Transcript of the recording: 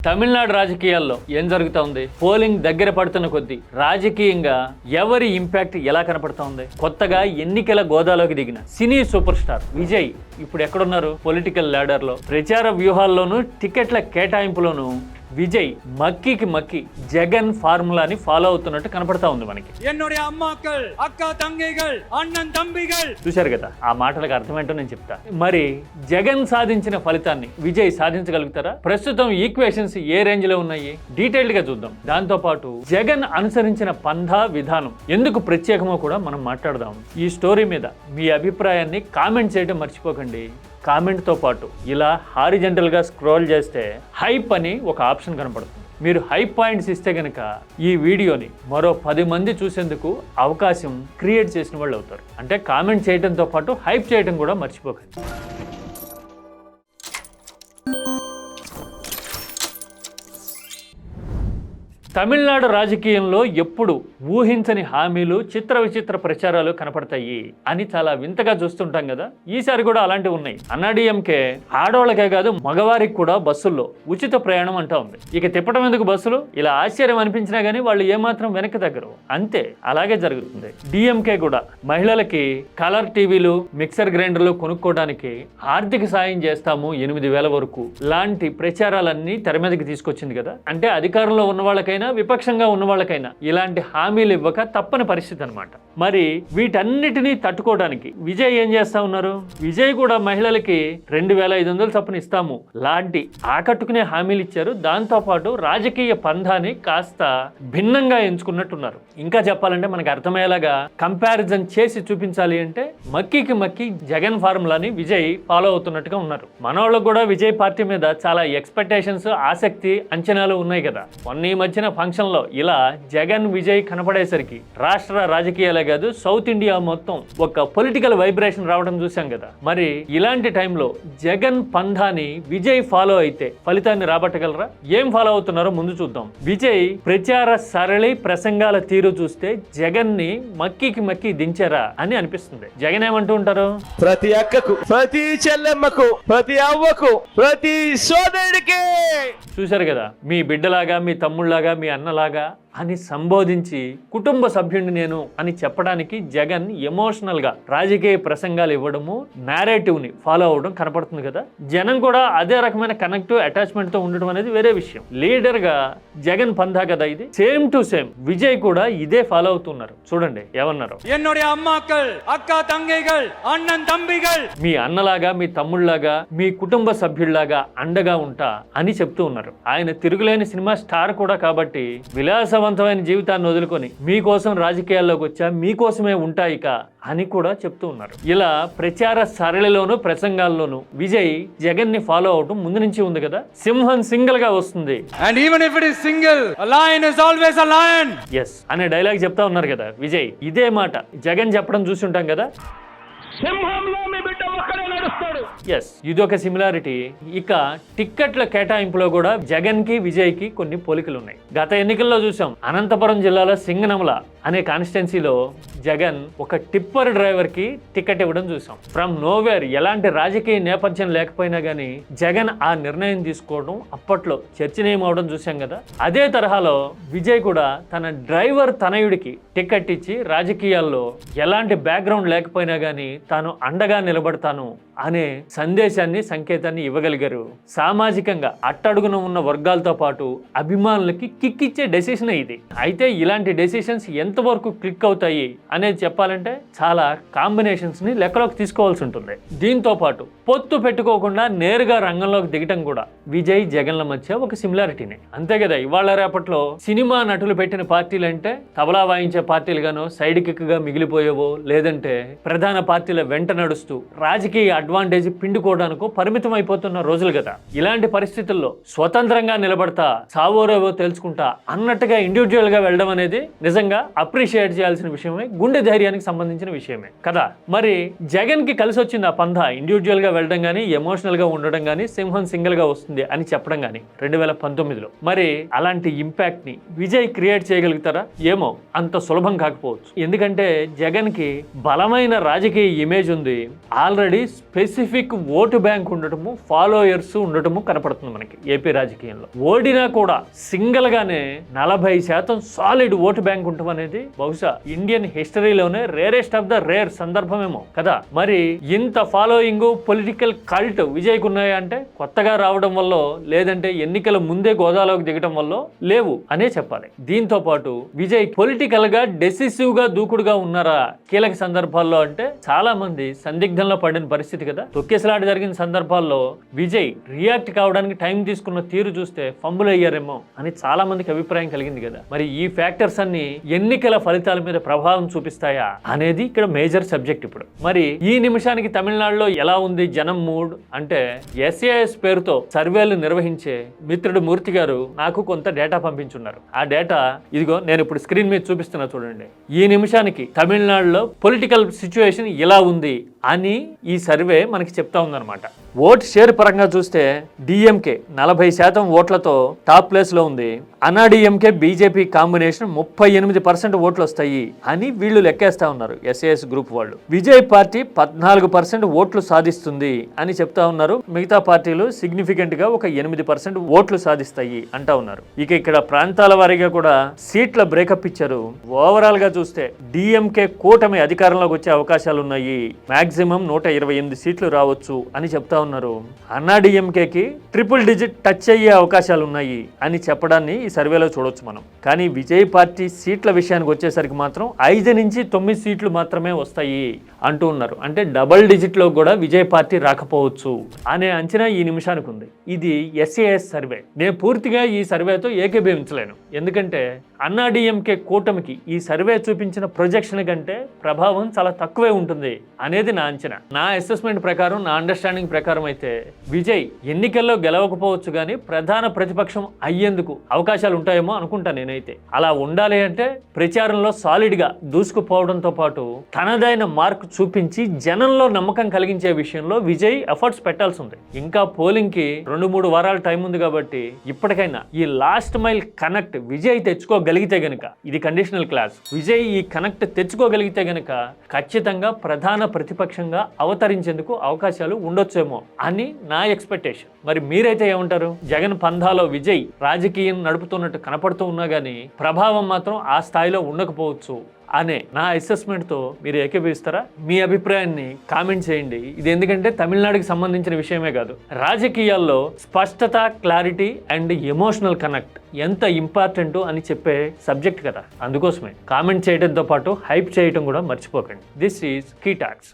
తమిళనాడు రాజకీయాల్లో ఏం జరుగుతూ ఉంది? పోలింగ్ దగ్గర పడుతున్న కొద్దీ రాజకీయంగా ఎవరి ఇంపాక్ట్ ఎలా కనపడుతూ ఉంది? కొత్తగా ఎన్నికల గోదాలోకి దిగిన సినీ సూపర్ స్టార్ విజయ్ ఇప్పుడు ఎక్కడున్నారు? పొలిటికల్ ల్యాడర్ లో, ప్రచార వ్యూహాల్లోనూ, టికెట్ల కేటాయింపులోనూ విజయ్ మక్కికి మక్కి జగన్ ఫార్ములాని ఫాలో అవుతున్నట్టు కనపడతా ఉంది మనకి. చూశారు కదా, ఆ మాటలకు అర్థమేంటో నేను చెప్తా. మరి జగన్ సాధించిన ఫలితాన్ని విజయ్ సాధించగలుగుతారా? ప్రస్తుతం ఈక్వేషన్స్ ఏ రేంజ్ లో ఉన్నాయి డీటెయిల్డ్ గా చూద్దాం. దాంతో పాటు జగన్ అనుసరించిన పంథా విధానం ఎందుకు ప్రత్యేకమో కూడా మనం మాట్లాడదాం. ఈ స్టోరీ మీద మీ అభిప్రాయాన్ని కామెంట్ చేయడం మర్చిపోకండి. కామెంట్తో పాటు ఇలా హారిజెంటల్గా స్క్రోల్ చేస్తే హైప్ అని ఒక ఆప్షన్ కనపడుతుంది. మీరు హైప్ పాయింట్స్ ఇస్తే కనుక ఈ వీడియోని మరో 10 మంది చూసేందుకు అవకాశం క్రియేట్ చేసిన వాళ్ళు అవుతారు. అంటే కామెంట్ చేయడంతో పాటు హైప్ చేయడం కూడా మర్చిపోకండి. తమిళనాడు రాజకీయంలో ఎప్పుడు ఊహించని హామీలు, చిత్ర విచిత్ర ప్రచారాలు కనపడతాయి అని చాలా వింతగా చూస్తుంటాం కదా. ఈసారి కూడా అలాంటివి ఉన్నాయి. అన్నాడీఎంకే ఆడవాళ్ళకే కాదు మగవారికి కూడా బస్సుల్లో ఉచిత ప్రయాణం అంటా ఉంది. ఇక తిప్పటం ఎందుకు బస్సులు? ఇలా ఆశ్చర్యం అనిపించినా గానీ వాళ్ళు ఏమాత్రం వెనక్కి తగ్గరు. అంతే, అలాగే జరుగుతుంది. డిఎంకే కూడా మహిళలకి కలర్ టీవీలు, మిక్సర్ గ్రైండర్లు కొనుక్కోవడానికి ఆర్థిక సాయం చేస్తాము 8,000 వరకు లాంటి ప్రచారాలన్నీ తెర మీదకి తీసుకొచ్చింది కదా. అంటే అధికారంలో ఉన్న వాళ్ళకైనా, విపక్షంగా ఉన్న వాళ్ళకైనా ఇలాంటి హామీలు ఇవ్వక తప్పని పరిస్థితి అన్నమాట. మరి వీటన్నిటినీ తట్టుకోవడానికి విజయ్ ఏం చేస్తా ఉన్నారు? విజయ్ కూడా మహిళలకి 2,500 చొప్పున ఇస్తాము లాంటి ఆకట్టుకునే హామీలు ఇచ్చారు. దాంతో పాటు రాజకీయ పంధాన్ని కాస్త భిన్నంగా ఎంచుకున్నట్టున్నారు. ఇంకా చెప్పాలంటే మనకు అర్థమయ్యేలాగా కంపారిజన్ చేసి చూపించాలి అంటే మక్కికి మక్కి జగన్ ఫార్ములాని విజయ్ ఫాలో అవుతున్నట్టుగా ఉన్నారు. మనోళ్ళకు కూడా విజయ్ పార్టీ మీద చాలా ఎక్స్పెక్టేషన్స్, ఆసక్తి, అంచనాలు ఉన్నాయి కదా. మొన్న ఈ మధ్యన ఫంక్షన్ లో ఇలా జగన్ విజయ్ కనపడేసరికి రాష్ట్ర రాజకీయాలే కాదు, సౌత్ ఇండియా మొత్తం ఒక పొలిటికల్ వైబ్రేషన్ రావడం చూసాం కదా. మరి ఇలాంటి టైంలో జగన్ పంధాని విజయ్ ఫాలో అయితే ఫలితాన్ని రాబట్టగలరా? ఏం ఫాలో అవుతున్నారో ముందు చూద్దాం. విజయ్ ప్రచార సరళి, ప్రసంగాల తీరు చూస్తే జగన్ ని మక్కికి మక్కి దించారా అని అనిపిస్తుంది. జగన్ ఏమంటూ ఉంటారు? ప్రతి అక్కకు, ప్రతి చెల్లెమ్మకు, ప్రతి అవ్వకు, ప్రతి సోదరుడికి. చూశారు కదా, మీ బిడ్డలాగా, మీ తమ్ముళ్లాగా, మీ అన్నలాగా అని సంబోధించి కుటుంబ సభ్యుడిని నేను అని చెప్పడానికి జగన్ ఎమోషనల్ గా రాజకీయ ప్రసంగాలు ఇవ్వడము, నేరేటివ్ ని ఫాలో అవడం కనపడుతుంది కదా. జనం కూడా అదే రకమైన కనెక్టివ్ అటాచ్మెంట్ తో ఉండడం అనేది వేరే విషయం. లీడర్ గా జగన్ పందా కదా ఇది. సేమ్ టు సేమ్ విజయ్ కూడా ఇదే ఫాలో అవుతున్నారు. చూడండి ఏమన్నారు? మీ అన్నలాగా, మీ తమ్ముళ్లాగా, మీ కుటుంబ సభ్యుల్లాగా అండగా ఉంటా అని చెప్తూ ఉన్నారు. ఆయన తిరుగులేని సినిమా స్టార్ కూడా కాబట్టి విలాసవంతమైన జీవితాన్ని వదులుకొని మీకోసం రాజకీయాల్లోకి వచ్చా, మీకోసమే ఉంటా ఇక అని కూడా చెప్తూ ఉన్నారు. ఇలా ప్రచార సరళిలోను, ప్రసంగాల్లోనూ విజయ్ జగన్ ని ఫాలో అవడం ముందు నుంచి ఉంది కదా. సింహం సింగిల్ గా వస్తుంది, and even if it is single, a lion is always a lion. yes అనే డైలాగ్ చెప్తా ఉన్నారు కదా విజయ్. ఇదే మాట జగన్ చెప్పడం చూసి ఉంటాం కదా. సింహంలో మీ బిడ్డ ఒక్కడే నడుస్తాడు. ఎస్, ఇదొక సిమిలారిటీ. ఇక టిక్కెట్ల కేటాయింపులో కూడా జగన్ కి, విజయ్ కి కొన్ని పోలికలు ఉన్నాయి. గత ఎన్నికల్లో చూసాం, అనంతపురం జిల్లాలో సింగనమల అనే కాన్స్టిట్యున్సీలో జగన్ ఒక టిప్పర్ డ్రైవర్ కి టికెట్ ఇవ్వడం చూసాం. ఫ్రమ్ నోవేర్, ఎలాంటి రాజకీయ నేపథ్యం లేకపోయినా గానీ జగన్ ఆ నిర్ణయం తీసుకోవడం అప్పట్లో చర్చనీయం అవడం చూసాం కదా. అదే తరహాలో విజయ్ కూడా తన డ్రైవర్ తనయుడికి టికెట్ ఇచ్చి రాజకీయాల్లో ఎలాంటి బ్యాక్గ్రౌండ్ లేకపోయినా గానీ తాను అండగా నిలబడతాను అనే సందేశాన్ని, సంకేతాన్ని ఇవ్వగలిగారు. సామాజికంగా అట్టడుగున ఉన్న వర్గాలతో పాటు అభిమానులకి కిక్ ఇచ్చే డెసిషన్ ఇది. అయితే ఇలాంటి డెసిషన్స్ ఎంతవరకు క్లిక్ అవుతాయి అనేది చెప్పాలంటే చాలా కాంబినేషన్స్ ని లెక్కలోకి తీసుకోవాల్సి ఉంటుంది. దీంతో పాటు పొత్తు పెట్టుకోకుండా నేరుగా రంగంలోకి దిగటం కూడా విజయ్ జగన్ల మధ్య ఒక సిమిలారిటీనే. అంతే కదా, ఇవాళ రేపట్లో సినిమా నటులు పెట్టిన పార్టీలు అంటే తబలా వాయించే పార్టీలుగానో, సైడ్ కిక్ గా మిగిలిపోయేవో, లేదంటే ప్రధాన పార్టీల వెంట నడుస్తూ రాజకీయ అడ్వాంటేజ్ పిండుకోవడానికో పరిమితం అయిపోతున్న రోజులు కదా. ఇలాంటి పరిస్థితుల్లో స్వతంత్రంగా నిలబడతా, సావోరేవో తెలుసుకుంటా అన్నట్టుగా ఇండివిజువల్ గా వెళ్ళడం అనేది నిజంగా అప్రిషియేట్ చేయాల్సిన విషయమే, గుండె ధైర్యానికి సంబంధించిన విషయమే కదా. మరి జగన్ కి కలిసి వచ్చింది ఆ పందా. ఇండివిజువల్ గా వెళ్ళడం గానీ, ఎమోషనల్ గా ఉండడం గానీ, సింహం సింగిల్ గా వస్తుంది అని చెప్పడం గానీ 2019లో. మరి అలాంటి ఇంపాక్ట్ ని విజయ్ క్రియేట్ చేయగలుగుతారా? ఏమో, అంత సులభం కాకపోవచ్చు. ఎందుకంటే జగన్ కి బలమైన రాజకీయ ఇమేజ్ ఉంది. ఆల్రెడీ స్పెసిఫిక్ ఓటు బ్యాంక్ ఉండటము, ఫాలోయర్స్ ఉండటము కనపడుతుంది మనకి ఏపీ రాజకీయంలో. ఓడినా కూడా సింగిల్ గానే 40% సాలిడ్ ఓటు బ్యాంక్ ఉండటం అనేది బహుశా ఇండియన్ హిస్టరీలోనే రేరెస్ట్ ఆఫ్ ద రేర్ సందర్భమేమో కదా. మరి ఇంత ఫాలోయింగ్ పొలిటికల్ కల్ట్ విజయ్కి ఉన్నాయా అంటే కొత్తగా రావడం వల్ల, లేదంటే ఎన్నికల ముందే గోదాలోకి దిగడం వల్ల లేవు అనే చెప్పాలి. దీంతో పాటు విజయ్ పొలిటికల్ గా డెసిసివ్ గా దూకుడుగా ఉన్నారా కీలక సందర్భాల్లో అంటే చాలా మంది సందిగ్ధంలో పడిన పరిస్థితి కదా. తొక్కేసలాట జరిగిన సందర్భాల్లో విజయ్ రియాక్ట్ కావడానికి టైం తీసుకున్న తీరు చూస్తే ఫంబుల్ అయ్యారేమో అని చాలా మందికి అభిప్రాయం కలిగింది కదా. మరి ఈ ఫ్యాక్టర్స్ అన్ని ఎన్నికల ఫలితాల మీద ప్రభావం చూపిస్తాయా అనేది ఇక్కడ మేజర్ సబ్జెక్ట్. ఇప్పుడు మరి ఈ నిమిషానికి తమిళనాడులో ఎలా ఉంది జనం మూడ్ అంటే, SAS పేరుతో సర్వేలు నిర్వహించే మిత్రుడు మూర్తి గారు నాకు కొంత డేటా పంపించున్నారు. ఆ డేటా ఇదిగో నేను ఇప్పుడు స్క్రీన్ మీద చూపిస్తున్నా చూడండి. ఈ నిమిషానికి తమిళనాడులో పొలిటికల్ సిచ్యువేషన్ ఇలా ఉంది అని ఈ సర్వే మనకి చెప్తా ఉందన్నమాట. ఓట్ షేర్ పరంగా చూస్తే డిఎంకే 40% ఓట్లతో టాప్ ప్లేస్ లో ఉంది. అన్నాడీఎంకే బీజేపీ కాంబినేషన్ 38% ఓట్లు వస్తాయి అని వీళ్ళు లెక్కేస్తా ఉన్నారు SAS గ్రూప్ వాళ్ళు. విజయ్ పార్టీ 14% ఓట్లు సాధిస్తుంది అని చెప్తా ఉన్నారు. మిగతా పార్టీలు సిగ్నిఫికెంట్ గా ఒక 8% ఓట్లు సాధిస్తాయి అంటా ఉన్నారు. ఇక ఇక్కడ ప్రాంతాల వారీగా కూడా సీట్ల బ్రేకప్ ఇచ్చారు. ఓవరాల్ గా చూస్తే డిఎంకే కూటమి అధికారంలోకి వచ్చే అవకాశాలు ఉన్నాయి. మాక్సిమం 128 సీట్లు రావచ్చు అని చెప్తా ఉన్నారు. అన్నాడీఎంకేకి ట్రిపుల్ డిజిట్ టచ్ అయ్యే అవకాశాలు ఉన్నాయి అని చెప్పడాన్ని ఈ సర్వేలో చూడొచ్చు మనం. కానీ విజయ్ పార్టీ సీట్ల విషయానికి వచ్చేసరికి మాత్రం 5 నుంచి 9 సీట్లు మాత్రమే వస్తాయి అంటూ ఉన్నారు. అంటే డబుల్ డిజిట్ లో కూడా విజయ్ పార్టీ రాకపోవచ్చు అనే అంచనా ఈ నిమిషానికి ఉంది. ఇది SAS సర్వే. నేను పూర్తిగా ఈ సర్వేతో ఏకీభవించలేను. ఎందుకంటే అన్నాడీఎంకే కూటమికి ఈ సర్వే చూపించిన ప్రొజెక్షన్ కంటే ప్రభావం చాలా తక్కువే ఉంటుంది అనేది నా అంచనా. నా అసెస్మెంట్ ప్రకారం, నా అండర్స్టాండింగ్ ప్రకారం అయితే విజయ్ ఎన్నికల్లో గెలవకపోవచ్చు కానీ ప్రధాన ప్రతిపక్షం అయ్యేందుకు అవకాశాలు ఉంటాయేమో అనుకుంటా నేనైతే. అలా ఉండాలి అంటే ప్రచారంలో సాలిడ్ గా దూసుకుపోవడంతో పాటు తనదైన మార్క్ చూపించి జనంలో నమ్మకం కలిగించే విషయంలో విజయ్ ఎఫర్ట్స్ పెట్టాల్సి ఉంది. ఇంకా పోలింగ్ కి 2-3 వారాల టైం ఉంది కాబట్టి ఇప్పటికైనా ఈ లాస్ట్ మైల్ కనెక్ట్ విజయ్ తెచ్చుకోగలిగితే గనుక, ఇది కండిషనల్ క్లాస్, విజయ్ ఈ కనెక్ట్ తెచ్చుకోగలిగితే గనుక ఖచ్చితంగా ప్రధాన ప్రతిపక్షంగా అవతరించేందుకు అవకాశాలు ఉండొచ్చేమో అని నా ఎక్స్పెక్టేషన్. మరి మీరైతే ఏమంటారు? జగన్ పంధాలో విజయ్ రాజకీయం నడుపుతున్నట్టు కనపడుతూ ఉన్నా కానీ ప్రభావం మాత్రం ఆ స్థాయిలో ఉండకపోవచ్చు అనే నా అసెస్మెంట్తో మీరు ఏకీభవిస్తారా? మీ అభిప్రాయాన్ని కామెంట్ చేయండి. ఇది ఎందుకంటే తమిళనాడుకి సంబంధించిన విషయమే కాదు, రాజకీయాల్లో స్పష్టత, క్లారిటీ అండ్ ఎమోషనల్ కనెక్ట్ ఎంత ఇంపార్టెంట్ అని చెప్పే సబ్జెక్ట్ కదా. అందుకోసమే కామెంట్ చేయడంతో పాటు హైప్ చేయడం కూడా మర్చిపోకండి. This is key talks.